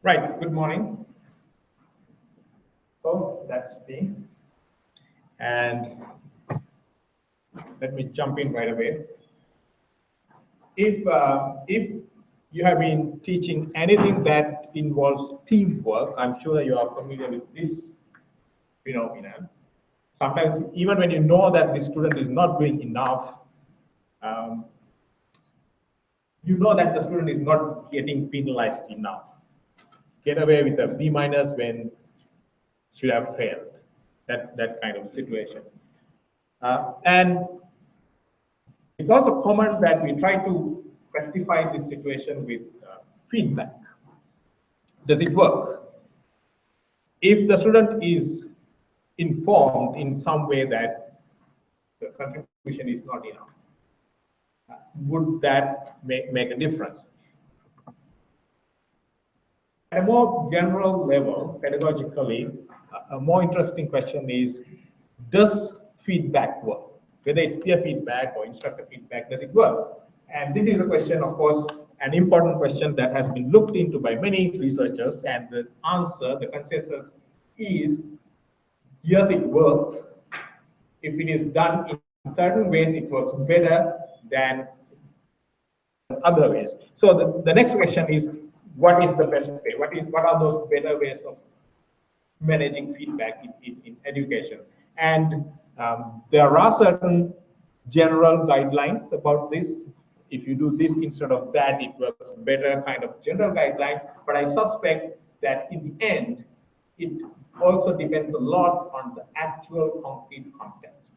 Right, good morning. So that's me. And let me jump in right away. If you have been teaching anything that involves teamwork, I'm sure you are familiar with this phenomenon. Sometimes, even when you know that the student is not doing enough, um, you know that the student is not getting penalized enough. Get away with a B minus when should have failed. That kind of situation. And it's also common that we try to rectify this situation with feedback. Does it work? If the student is informed in some way that the contribution is not enough, would that make a difference? At a more general level, pedagogically, a more interesting question is, does feedback work? Whether it's peer feedback or instructor feedback, does it work? And this is a question, of course, an important question that has been looked into by many researchers, and the answer, the consensus is, yes, it works. If it is done in certain ways, it works better than other ways. So the next question is, what is the best way? What are those better ways of managing feedback in education? And there are certain general guidelines about this. If you do this instead of that, it works better, kind of general guidelines. But I suspect that in the end, it also depends a lot on the actual concrete context.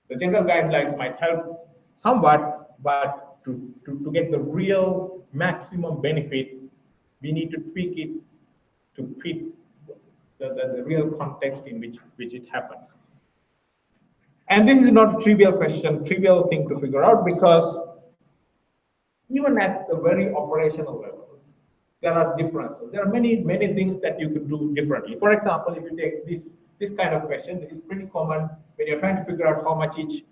The general guidelines might help somewhat, but to get the real maximum benefit, we need to tweak it to fit the real context in which it happens. And this is not a trivial question, trivial thing to figure out, because even at the very operational levels, there are differences. There are many things that you could do differently. For example, if you take this kind of question, it's pretty common when you're trying to figure out how much each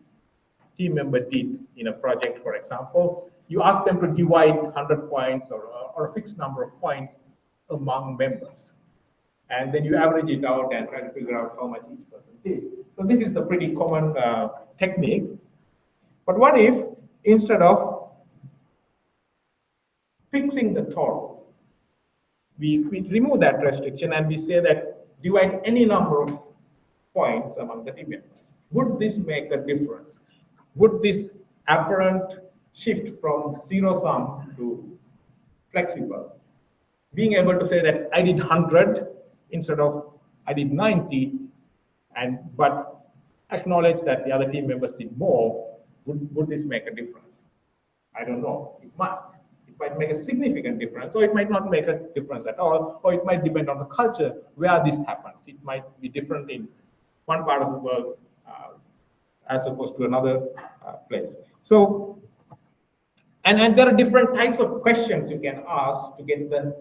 team member did in a project, for example. You ask them to divide 100 points or a fixed number of points among members. And then you average it out and try to figure out how much each person did. So this is a pretty common technique. But what if, instead of fixing the total, we remove that restriction and we say that divide any number of points among the team members? Would this make a difference? Would this apparent shift from zero sum to flexible, being able to say that I did 100 instead of I did 90, but acknowledge that the other team members did more, would this make a difference? I don't know. It might. It might make a significant difference, or it might not make a difference at all, or it might depend on the culture where this happens. It might be different in one part of the world as opposed to another place. So, and there are different types of questions you can ask to get the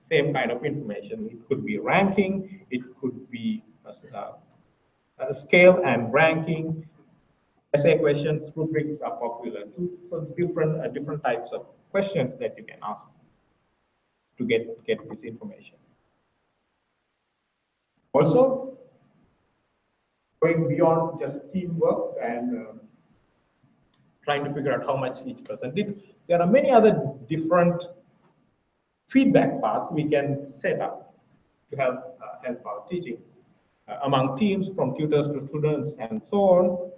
same kind of information. It could be ranking, it could be a scale and ranking. Essay questions, rubrics are popular too. So different types of questions that you can ask to get this information. Also, going beyond just teamwork and trying to figure out how much each person did, there are many other different feedback paths we can set up to help our teaching among teams, from tutors to students, and so on.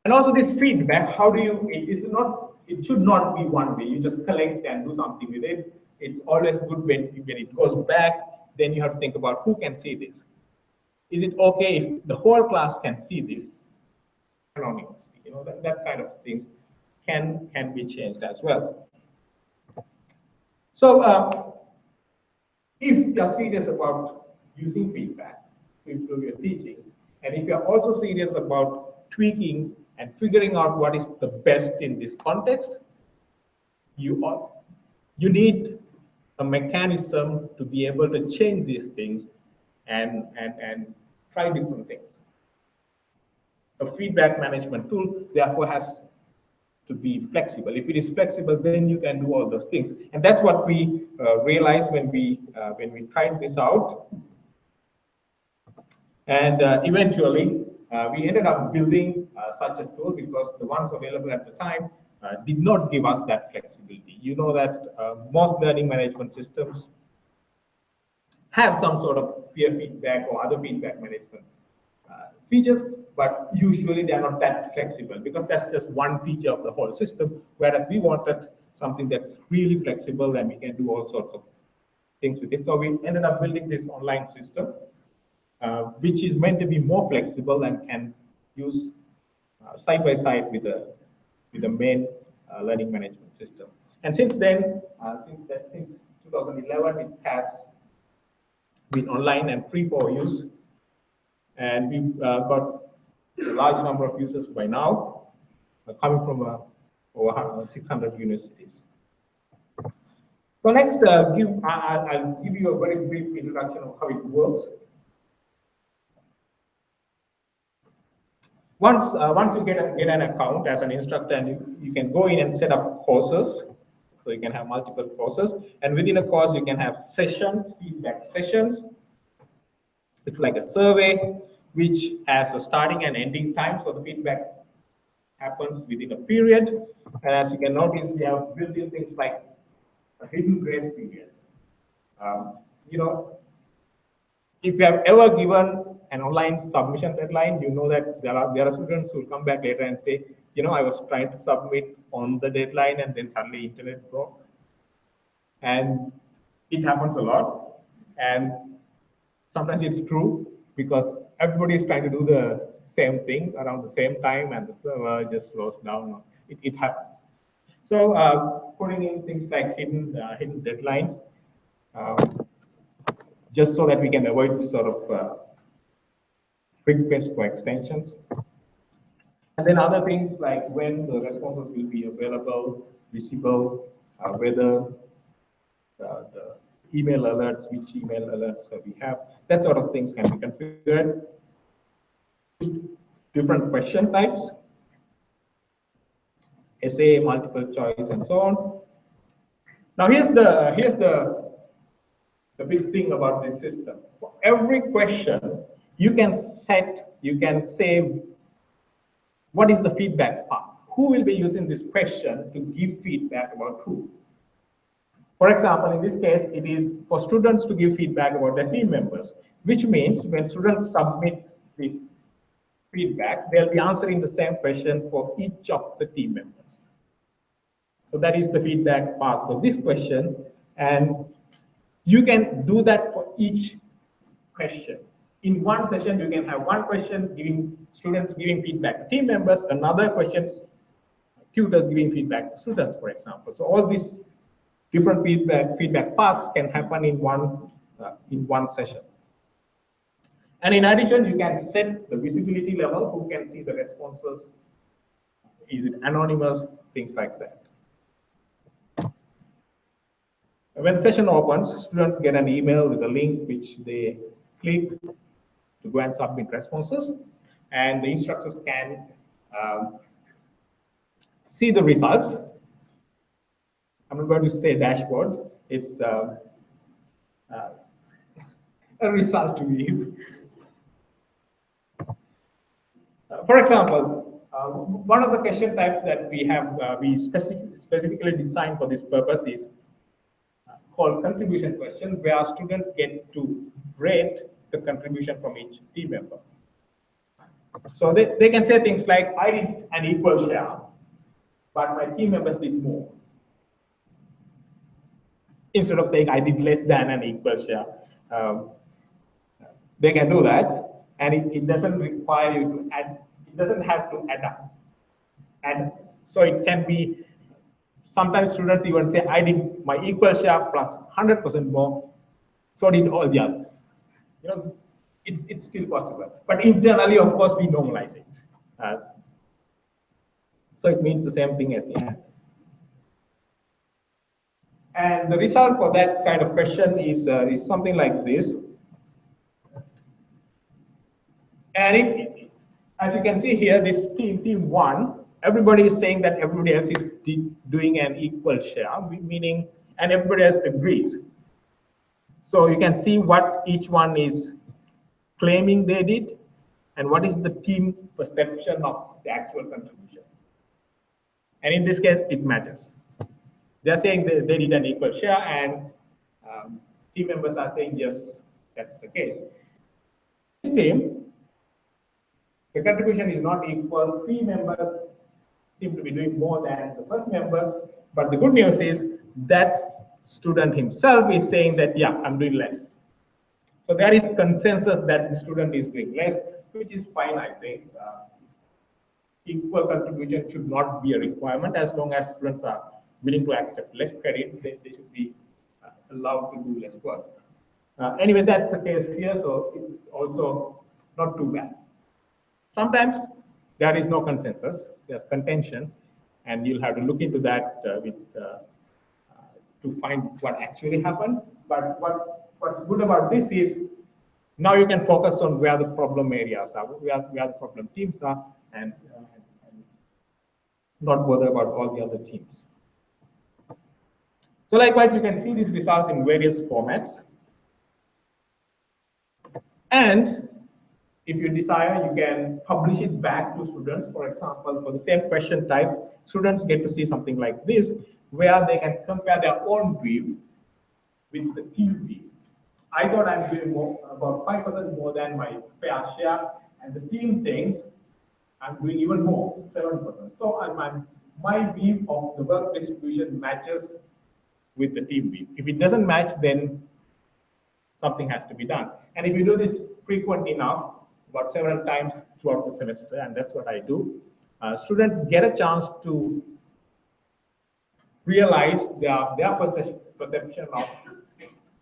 And also this feedback, how do you, it should not be one way. You just collect and do something with it. It's always good when it goes back, then you have to think about who can see this. Is it okay if the whole class can see this anonymously? That kind of things can be changed as well. So if you're serious about using feedback to improve your teaching, and if you're also serious about tweaking and figuring out what is the best in this context, you need a mechanism to be able to change these things and try different things. A feedback management tool, therefore, has to be flexible. If it is flexible, then you can do all those things. And that's what we realized when we tried this out. And eventually, we ended up building such a tool because the ones available at the time did not give us that flexibility. You know that most learning management systems have some sort of peer feedback or other feedback management features, but usually they are not that flexible because that's just one feature of the whole system, whereas we wanted something that's really flexible and we can do all sorts of things with it. So we ended up building this online system, which is meant to be more flexible and can use side by side with the main learning management system. And since then, since 2011, it has been online and free for use. And we've got a large number of users by now, coming from over 600 universities. So next, I'll give you a very brief introduction of how it works. Once you get an account as an instructor, and you can go in and set up courses. So you can have multiple courses, and within a course you can have sessions, feedback sessions. It's like a survey which has a starting and ending time, so the feedback happens within a period. And as you can notice, we have built-in things like a hidden grace period. You know, if you have ever given an online submission deadline, you know that there are students who will come back later and say, you know, I was trying to submit on the deadline and then suddenly internet broke. And it happens a lot. And sometimes it's true because everybody is trying to do the same thing around the same time and the server just slows down. It happens. So putting in things like hidden deadlines, just so that we can avoid this sort of request for extensions. And then other things like when the responses will be available, visible, whether the email alerts, which email alerts we have, that sort of things can be configured. Different question types, essay, multiple choice, and so on. Now here's the big thing about this system. For every question, you can say what is the feedback path. Who will be using this question to give feedback about who? For example, in this case, it is for students to give feedback about their team members, which means when students submit this feedback, they'll be answering the same question for each of the team members. So that is the feedback path for this question, and you can do that for each question. In one session, you can have one question giving students giving feedback to team members, another question tutors giving feedback to students, for example. So all these different feedback paths can happen in one session. And in addition, you can set the visibility level, who can see the responses, is it anonymous, things like that. When the session opens, students get an email with a link which they click to go and submit responses, and the instructors can see the results. I'm not going to say dashboard, it's a result view. For example, one of the question types that we have, we specifically designed for this purpose is called contribution question, where students get to rate the contribution from each team member. So they can say things like, I did an equal share, but my team members did more. Instead of saying I did less than an equal share, they can do that, and it doesn't require you to add, it doesn't have to add up. And so it can be, sometimes students even say, I did my equal share plus 100% more, so did all the others. You know, it's still possible. But internally, of course, we normalize it. So it means the same thing at the end. And the result for that kind of question is something like this. And as you can see here, this team 1 everybody is saying that everybody else is doing an equal share, meaning, and everybody else agrees. So you can see what each one is claiming they did and what is the team perception of the actual contribution. And in this case, it matches. They're saying they did an equal share, and team members are saying yes, that's the case. This team, the contribution is not equal. 3 members seem to be doing more than the first member, but the good news is that student himself is saying that, yeah, I'm doing less. So there is consensus that the student is doing less, which is fine, I think. Equal contribution should not be a requirement. As long as students are willing to accept less credit, they should be allowed to do less work. Anyway, that's the case here, so it's also not too bad. Sometimes there is no consensus, there's contention, and you'll have to look into that to find what actually happened. But what's good about this is now you can focus on where the problem areas are, where the problem teams are, and not bother about all the other teams. So likewise, you can see these results in various formats. And if you desire, you can publish it back to students. For example, for the same question type, students get to see something like this, where they can compare their own view with the team view. I thought I'm doing more, about 5% more than my fair share, and the team thinks I'm doing even more, 7%. So my view of the work distribution matches with the team view. If it doesn't match, then something has to be done. And if you do this frequent enough, about several times throughout the semester, and that's what I do, students get a chance to realize their perception of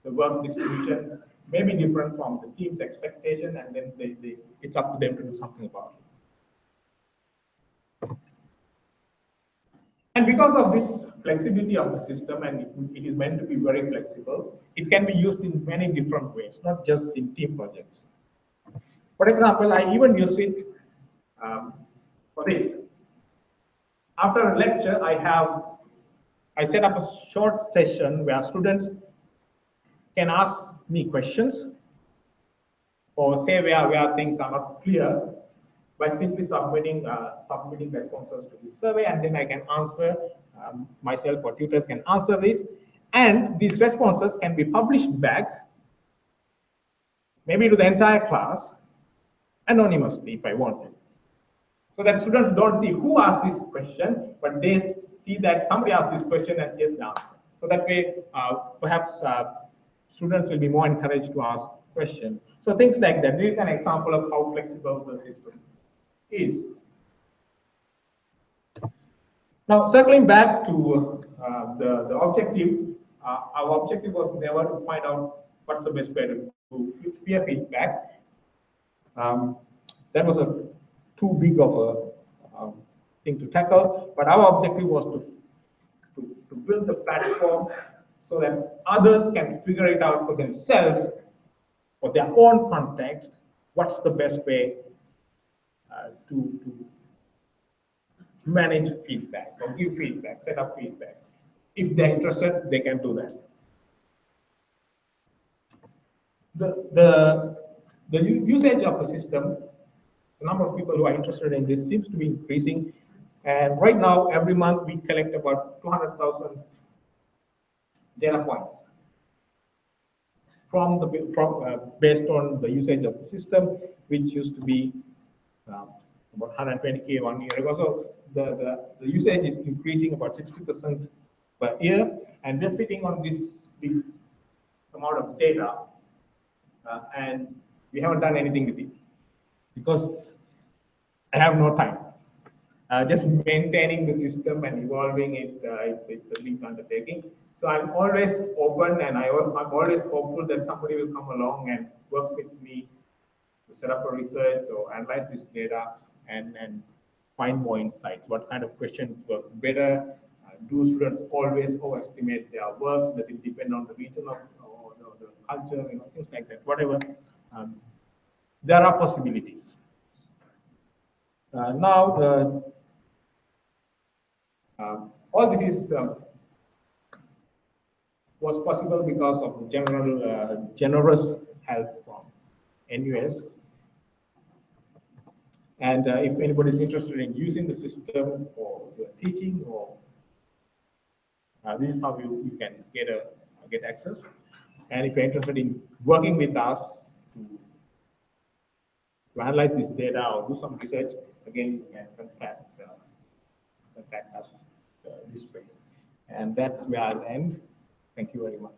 the work distribution may be different from the team's expectation, and then it's up to them to do something about it. And because of this flexibility of the system, and it is meant to be very flexible, it can be used in many different ways, not just in team projects. For example, I even use it for this. After a lecture, I set up a short session where students can ask me questions, or say where things are not clear, by simply submitting responses to the survey, and then I can answer, myself or tutors can answer this, and these responses can be published back, maybe to the entire class, anonymously if I want to. So that students don't see who asked this question, but they see that somebody asked this question and yes, the answer. So that way, perhaps students will be more encouraged to ask questions. So things like that. This is an example of how flexible the system is. Now, circling back to the objective, our objective was never to find out what's the best way to do peer feedback. That was too big of a thing to tackle, but our objective was to build the platform so that others can figure it out for themselves, for their own context, what's the best way to manage feedback or give feedback, set up feedback. If they're interested, they can do that. The usage of the system, the number of people who are interested in this seems to be increasing. And right now, every month, we collect about 200,000 data points based on the usage of the system, which used to be about 120K 1 year ago. So the usage is increasing about 60% per year, and we're sitting on this big amount of data, and we haven't done anything with it because I have no time. Just maintaining the system and evolving it, it's a big undertaking. So I'm always open, and I'm always hopeful that somebody will come along and work with me to set up a research or analyze this data and find more insights. What kind of questions work better? Do students always overestimate their work? Does it depend on the region or the culture? Things like that. Whatever. There are possibilities. Now, All this is was possible because of generous help from NUS. And if anybody is interested in using the system for your teaching, or this is how you can get access. And if you're interested in working with us to analyze this data or do some research, again, you can contact us this way. And that's where I'll end. Thank you very much.